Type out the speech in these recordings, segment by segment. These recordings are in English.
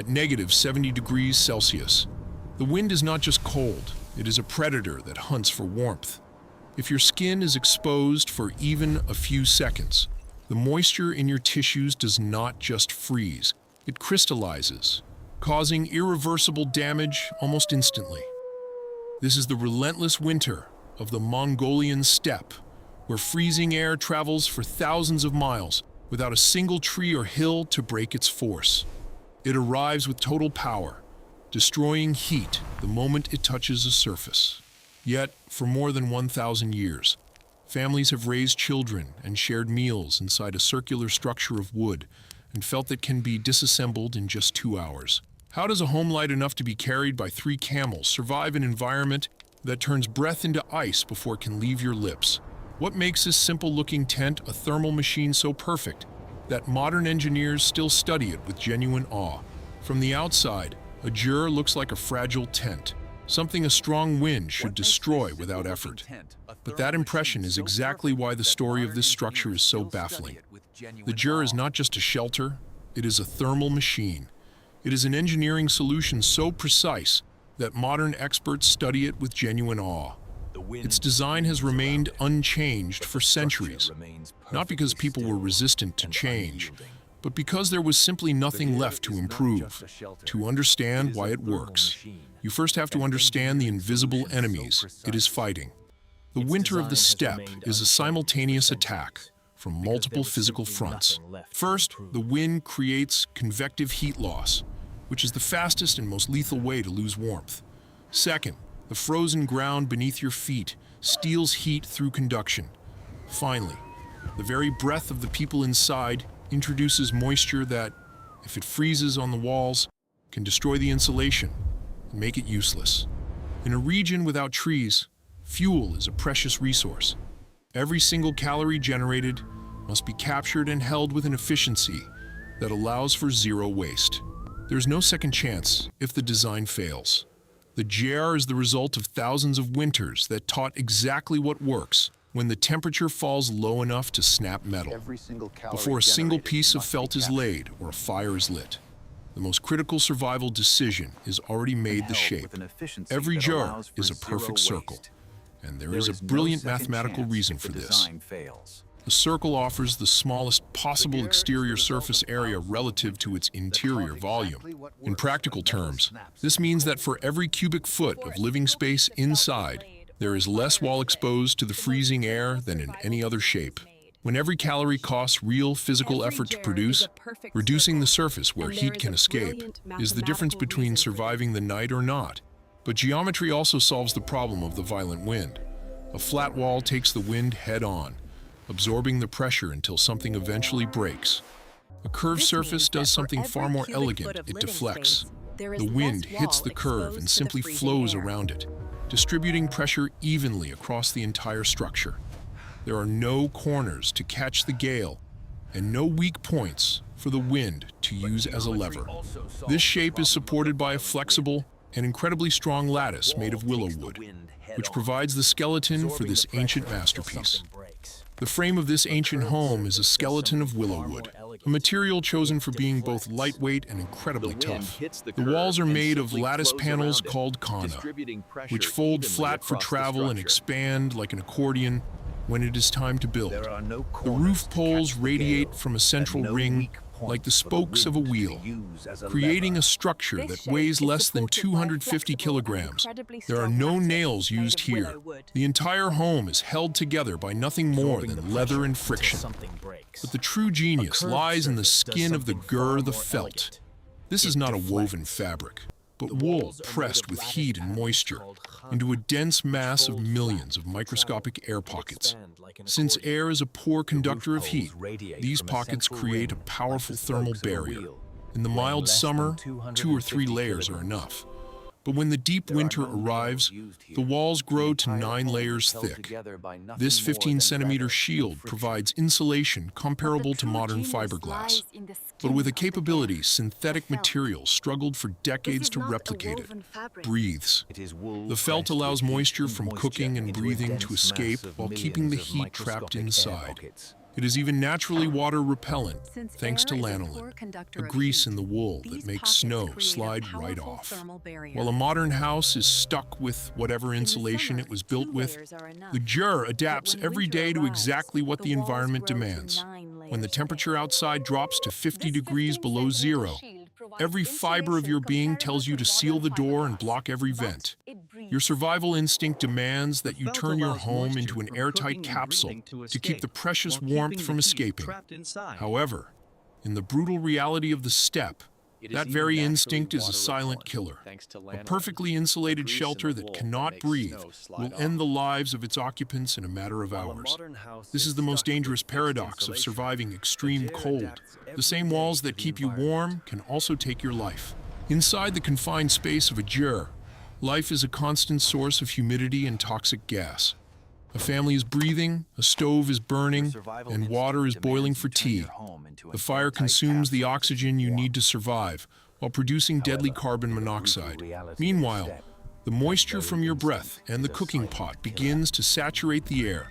at -70 degrees Celsius. The wind is not just cold, it is a predator that hunts for warmth. If your skin is exposed for even a few seconds, the moisture in your tissues does not just freeze, it crystallizes, causing irreversible damage almost instantly. This is the relentless winter of the Mongolian steppe, where freezing air travels for thousands of miles without a single tree or hill to break its force. It arrives with total power, destroying heat the moment it touches a surface. Yet, for more than 1,000 years, families have raised children and shared meals inside a circular structure of wood and felt it can be disassembled in just 2 hours. How does a home light enough to be carried by 3 camels survive an environment that turns breath into ice before it can leave your lips? What makes this simple-looking tent a thermal machine so perfect that modern engineers still study it with genuine awe? From the outside, a Ger looks like a fragile tent, something a strong wind should destroy without effort. But that impression is exactly why the story of this structure is so baffling. The Ger is not just a shelter, it is a thermal machine. It is an engineering solution so precise that modern experts study it with genuine awe. Its design has remained unchanged for centuries, not because people were resistant to change, but because there was simply nothing left to improve. To understand why it works, you first have to understand the invisible enemies it is fighting. The winter of the steppe is a simultaneous attack from multiple physical fronts. First, the wind creates convective heat loss, which is the fastest and most lethal way to lose warmth. Second, the frozen ground beneath your feet steals heat through conduction. Finally, the very breath of the people inside introduces moisture that, if it freezes on the walls, can destroy the insulation and make it useless. In a region without trees, fuel is a precious resource. Every single calorie generated must be captured and held with an efficiency that allows for zero waste. There's no second chance if the design fails. The Ger is the result of thousands of winters that taught exactly what works when the temperature falls low enough to snap metal, before a single piece of felt is laid or a fire is lit. The most critical survival decision is already made: the shape. Every Ger is a perfect circle, and there is a brilliant mathematical reason for this. The circle offers the smallest possible exterior surface area relative to its interior volume. In practical terms, this means that for every cubic foot of living space inside, there is less wall exposed to the freezing air than in any other shape. When every calorie costs real physical effort to produce, reducing the surface where heat can escape is the difference between surviving the night or not. But geometry also solves the problem of the violent wind. A flat wall takes the wind head-on, absorbing the pressure until something eventually breaks. A curved surface does something far more elegant: it deflects. The wind hits the curve and simply flows around it, distributing pressure evenly across the entire structure. There are no corners to catch the gale, and no weak points for the wind to use as a lever. This shape is supported by a flexible and incredibly strong lattice made of willow wood, which provides the skeleton for this ancient masterpiece. The frame of this ancient home is a skeleton of willow wood, a material chosen for being both lightweight and incredibly tough. The walls are made of lattice panels called kana, which fold flat for travel and expand like an accordion when it is time to build. The roof poles radiate from a central ring like the spokes of a wheel, creating a structure that weighs less than 250 kilograms. There are no nails used here. The entire home is held together by nothing more than leather and friction. But the true genius lies in the skin of the Ger, the felt. This is not a woven fabric, but wool pressed with heat and moisture into a dense mass of millions of microscopic air pockets. Since air is a poor conductor of heat, these pockets create a powerful thermal barrier. In the mild summer, 2 or 3 layers are enough. But when the deep winter arrives, the walls grow to 9 layers thick. This 15-centimeter shield provides insulation comparable to modern fiberglass. But with a capability synthetic materials struggled for decades to replicate it: breathes. The felt allows moisture from cooking and breathing to escape while keeping the heat trapped inside. It is even naturally water repellent, Since thanks to air is a lanolin, poor conductor a of grease heat, in the wool these that makes pockets snow create a slide right powerful off. thermal barrier. While a modern house is stuck with whatever In the insulation summer, it was built 2 with, layers are enough. the Ger But adapts when every winter day to arrives, exactly what the walls environment grow to demands. 9 layers When the thick. temperature outside drops to 50 This degrees 15 below centimeter zero, shield provides every fiber of your insulation being comparable tells you to seal modern the door and fiberglass. block every But vent. it breathes. Your survival instinct demands that you felt turn your allows home into moisture an from airtight cooking and capsule breathing to to keep the escape, precious while warmth keeping from the heat escaping. trapped inside. However, in the brutal reality of the steppe, that very instinct is a silent killer. A perfectly insulated shelter that cannot breathe will end the lives of its occupants in a matter of hours. This is the most dangerous paradox of surviving extreme cold. The same walls that keep you warm can also take your life. Inside the confined space of a ger, life is a constant source of humidity and toxic gas. A family is breathing, a stove is burning, and water is boiling for tea. The fire consumes the oxygen you need to survive, while producing deadly carbon monoxide. Meanwhile, the moisture from your breath and the cooking pot begins to saturate the air.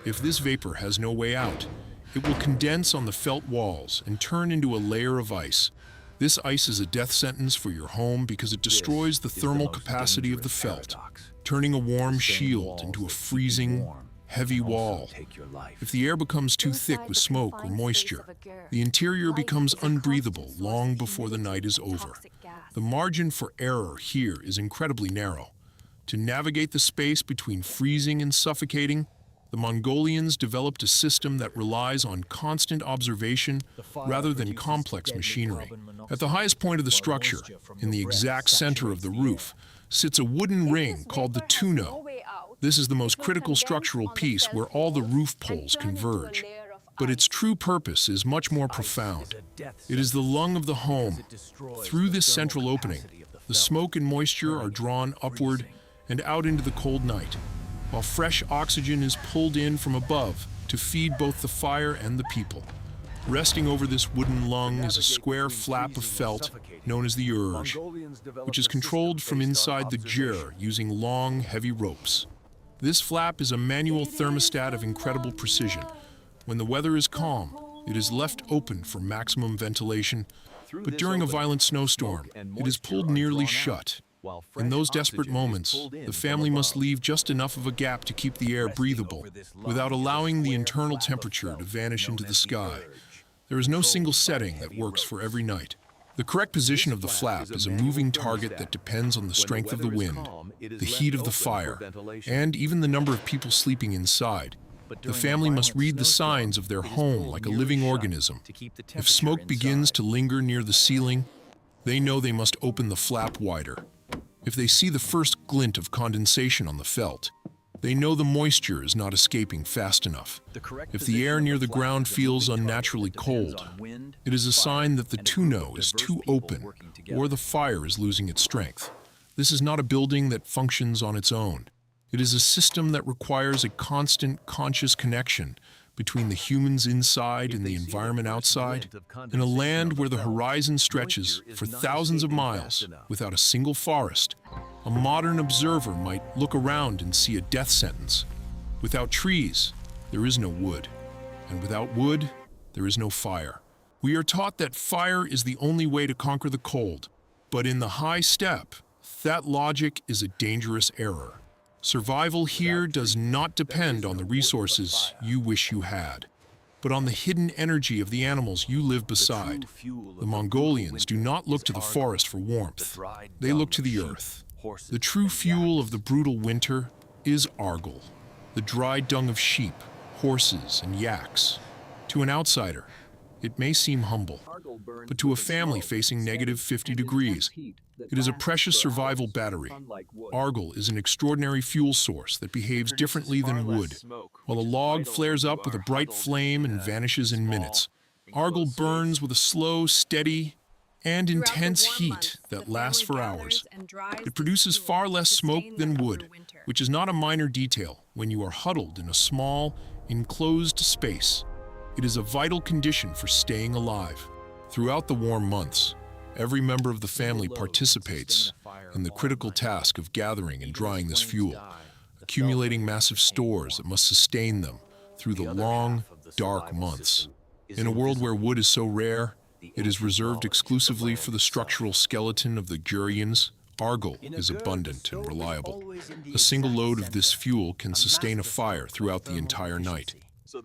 If this vapor has no way out, it will condense on the felt walls and turn into a layer of ice. This ice is a death sentence for your home because it destroys the thermal capacity of the felt, turning a warm shield into a freezing, heavy wall. If the air becomes too thick with smoke or moisture, the interior becomes unbreathable long before the night is over. The margin for error here is incredibly narrow. To navigate the space between freezing and suffocating, the Mongolians developed a system that relies on constant observation rather than complex machinery. At the highest point of the structure, in the exact center of the roof, sits a wooden ring called the Toono. This is the most critical structural piece where all the roof poles converge. But its true purpose is much more profound. It is the lung of the home. Through this central opening, the smoke and moisture are drawn upward and out into the cold night, while fresh oxygen is pulled in from above to feed both the fire and the people. Resting over this wooden lung is a square flap of felt known as the urge, which is controlled from inside the ger using long, heavy ropes. This flap is a manual thermostat of incredible precision. When the weather is calm, it is left open for maximum ventilation, but during a violent snowstorm, it is pulled nearly shut. In those desperate moments, the family must leave just enough of a gap to keep the air breathable, without allowing the internal temperature to vanish into the sky. There is no single setting that works for every night. The correct position of the flap is a moving target that depends on the strength of the wind, the heat of the fire, and even the number of people sleeping inside. The family must read the signs of their home like a living organism. If smoke begins to linger near the ceiling, they know they must open the flap wider. If they see the first glint of condensation on the felt, they know the moisture is not escaping fast enough. If the air near the ground feels unnaturally cold, it is a sign that the Toono is too open or the fire is losing its strength. This is not a building that functions on its own. It is a system that requires a constant, conscious connection between the humans inside and the environment outside, in a land where the horizon stretches for thousands of miles without a single forest. A modern observer might look around and see a death sentence. Without trees, there is no wood, and without wood, there is no fire. We are taught that fire is the only way to conquer the cold, but in the high steppe, that logic is a dangerous error. Survival here does not depend on the resources you wish you had, but on the hidden energy of the animals you live beside. The Mongolians do not look to the forest for warmth. They look to the earth. The true fuel of the brutal winter is Argal, the dry dung of sheep, horses, and yaks. To an outsider, it may seem humble, but to a family facing negative 50 degrees, it is a precious survival battery. Argal is an extraordinary fuel source that behaves differently than wood. While a log flares up with a bright flame and vanishes in minutes, Argal burns with a slow, steady, and intense heat that lasts for hours. It produces far less smoke than wood, which is not a minor detail when you are huddled in a small, enclosed space. It is a vital condition for staying alive. Throughout the warm months, every member of the family participates in the critical task of gathering and drying this fuel, accumulating massive stores that must sustain them through the long, dark months. In a world where wood is so rare, it is reserved exclusively for the structural skeleton of the Gerians. Argal is abundant and reliable. A single load of this fuel can sustain a fire throughout the entire night,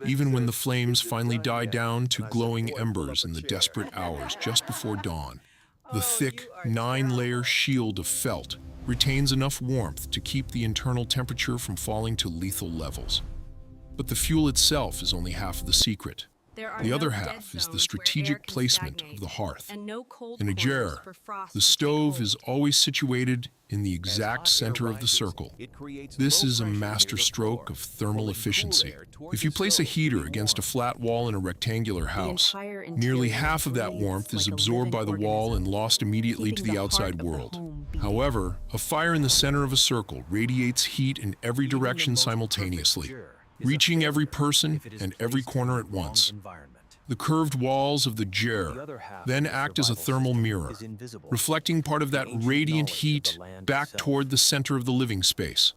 even when the flames finally die down to glowing embers in the desperate hours just before dawn. The thick, 9-layer shield of felt retains enough warmth to keep the internal temperature from falling to lethal levels. But the fuel itself is only half of the secret. The other half is the strategic placement of the hearth. In a Ger, the stove is always situated in the exact center of the circle. This is a master stroke of thermal efficiency. If you place a heater against a flat wall in a rectangular house, nearly half of that warmth is absorbed by the wall and lost immediately to the outside world. However, a fire in the center of a circle radiates heat in every direction simultaneously, reaching every person and every corner at once. The curved walls of the Ger then act as a thermal mirror, reflecting part of that radiant heat back toward the center of the living space.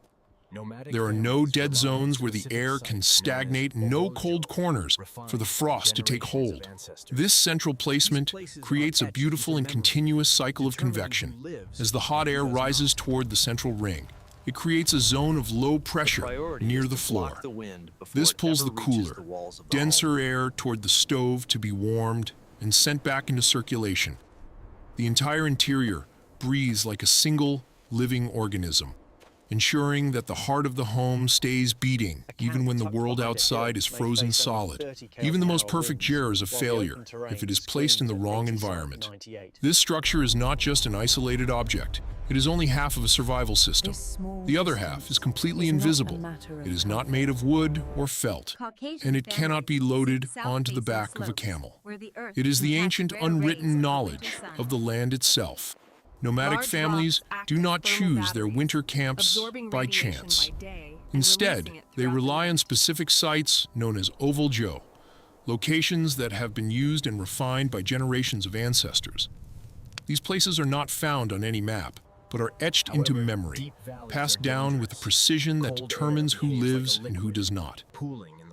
There are no dead zones where the air can stagnate, no cold corners for the frost to take hold. This central placement creates a beautiful and continuous cycle of convection. As the hot air rises toward the central ring, it creates a zone of low pressure near the floor. This pulls the cooler, denser air toward the stove to be warmed and sent back into circulation. The entire interior breathes like a single living organism, ensuring that the heart of the home stays beating even when the world outside is frozen solid. Even the most perfect Ger is a failure if it is placed in the wrong environment. This structure is not just an isolated object. It is only half of a survival system. The other half is completely invisible. It is not made of wood or felt, and it cannot be loaded onto the back of a camel. It is the ancient unwritten knowledge of the land itself. Nomadic families do not choose their winter camps by chance. Instead, they rely on specific sites known as Ovoljo, locations that have been used and refined by generations of ancestors. These places are not found on any map, but are etched into memory, passed down with a precision that determines who lives and who does not.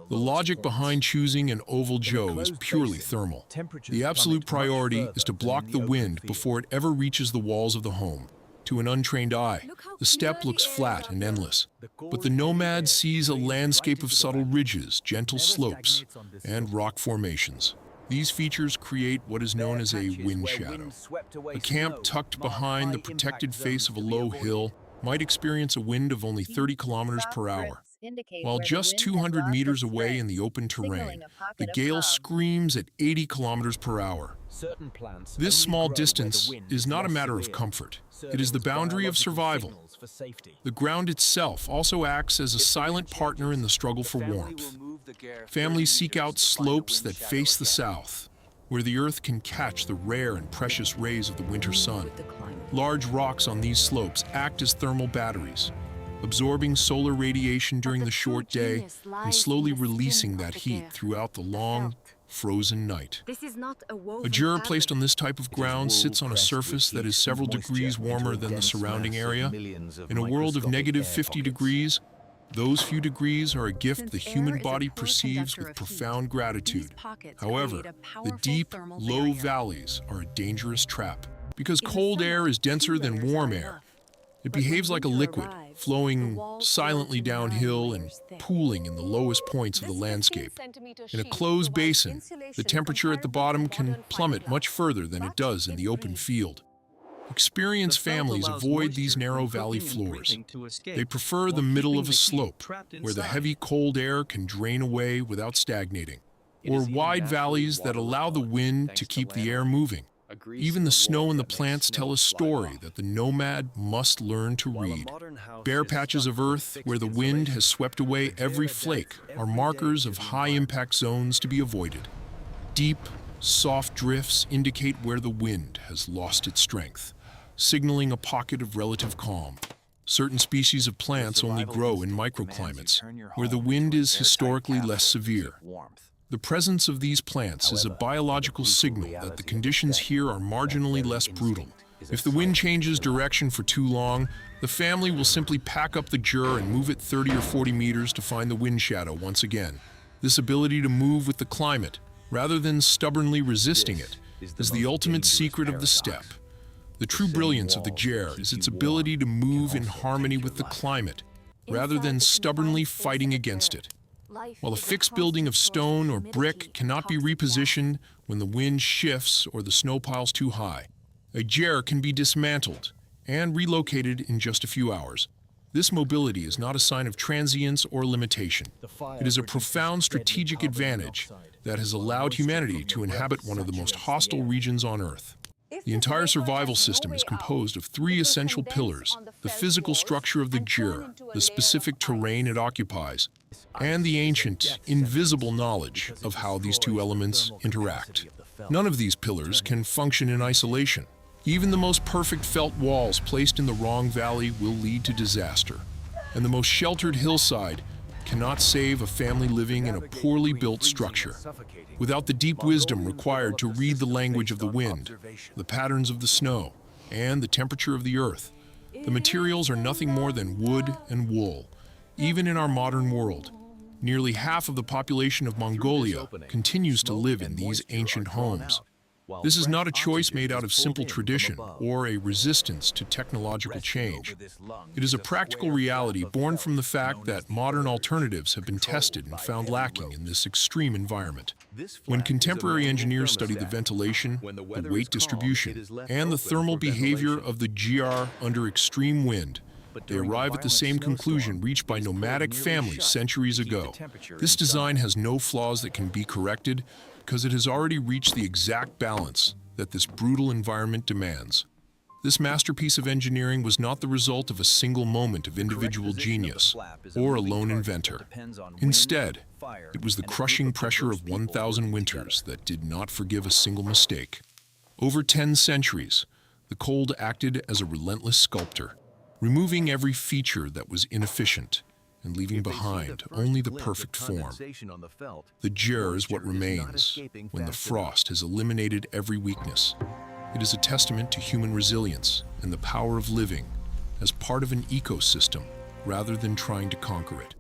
The logic behind choosing an Ovoljo is purely thermal. The absolute priority is to block the wind before it ever reaches the walls of the home. To an untrained eye, the steppe looks flat and endless, but the nomad sees a landscape of subtle ridges, gentle slopes, and rock formations. These features create what is known as a wind shadow. A camp tucked behind the protected face of a low hill might experience a wind of only 30 kilometers per hour. While just 200 meters away in the open terrain, the gale screams at 80 kilometers per hour. This small distance is not a matter of comfort. It is the boundary of survival. The ground itself also acts as a silent partner in the struggle for warmth. Families seek out slopes that face the south, where the earth can catch the rare and precious rays of the winter sun. Large rocks on these slopes act as thermal batteries, absorbing solar radiation during the short day and slowly releasing that heat throughout the long, frozen night. A Ger placed on this type of ground sits on a surface that is several degrees warmer than the surrounding area. In a world of negative 50 degrees, those few degrees are a gift the human body perceives with profound gratitude. However, the deep, low valleys are a dangerous trap. Because cold air is denser than warm air, it behaves like a liquid, flowing silently downhill and pooling in the lowest points of the landscape. In a closed basin, the temperature at the bottom can plummet much further than it does in the open field. Experienced families avoid these narrow valley floors. They prefer the middle of a slope, where the heavy cold air can drain away without stagnating, or wide valleys that allow the wind to keep the air moving. Even the snow and the plants tell a story that the nomad must learn to read. Bare patches of earth where the wind has swept away every flake are markers of high-impact zones to be avoided. Deep, soft drifts indicate where the wind has lost its strength, signaling a pocket of relative calm. Certain species of plants only grow in microclimates, where the wind is historically less severe. The presence of these plants is a biological signal that the conditions here are marginally less brutal. If the wind changes direction for too long, the family will simply pack up the Ger and move it 30 or 40 meters to find the wind shadow once again. This ability to move with the climate, rather than stubbornly resisting it, is the ultimate secret of the steppe. The true brilliance of the Ger is its ability to move in harmony with the climate, rather than stubbornly fighting against it. While a fixed building of stone or brick cannot be repositioned when the wind shifts or the snow piles too high, a Ger can be dismantled and relocated in just a few hours. This mobility is not a sign of transience or limitation. It is a profound strategic advantage that has allowed humanity to inhabit one of the most hostile regions on Earth. The entire survival system is composed of three essential pillars: the physical structure of the Ger, the specific terrain it occupies, and the ancient, invisible knowledge of how these two elements interact. None of these pillars can function in isolation. Even the most perfect felt walls placed in the wrong valley will lead to disaster, and the most sheltered hillside cannot save a family living in a poorly built structure. Without the deep wisdom required to read the language of the wind, the patterns of the snow, and the temperature of the earth, the materials are nothing more than wood and wool. Even in our modern world, nearly half of the population of Mongolia continues to live in these ancient homes. This is not a choice made out of simple tradition or a resistance to technological change. It is a practical reality born from the fact that modern alternatives have been tested and found lacking in this extreme environment. When contemporary engineers study the ventilation, the weight distribution, and the thermal behavior of the Ger under extreme wind, they arrive at the same conclusion reached by nomadic families centuries ago. This design has no flaws that can be corrected because it has already reached the exact balance that this brutal environment demands. This masterpiece of engineering was not the result of a single moment of individual genius or a lone inventor. Instead, it was the crushing pressure of 1,000 winters that did not forgive a single mistake. Over 10 centuries, the cold acted as a relentless sculptor, removing every feature that was inefficient and leaving behind only the perfect form. The Ger is what remains when the frost has eliminated every weakness. It is a testament to human resilience and the power of living as part of an ecosystem rather than trying to conquer it.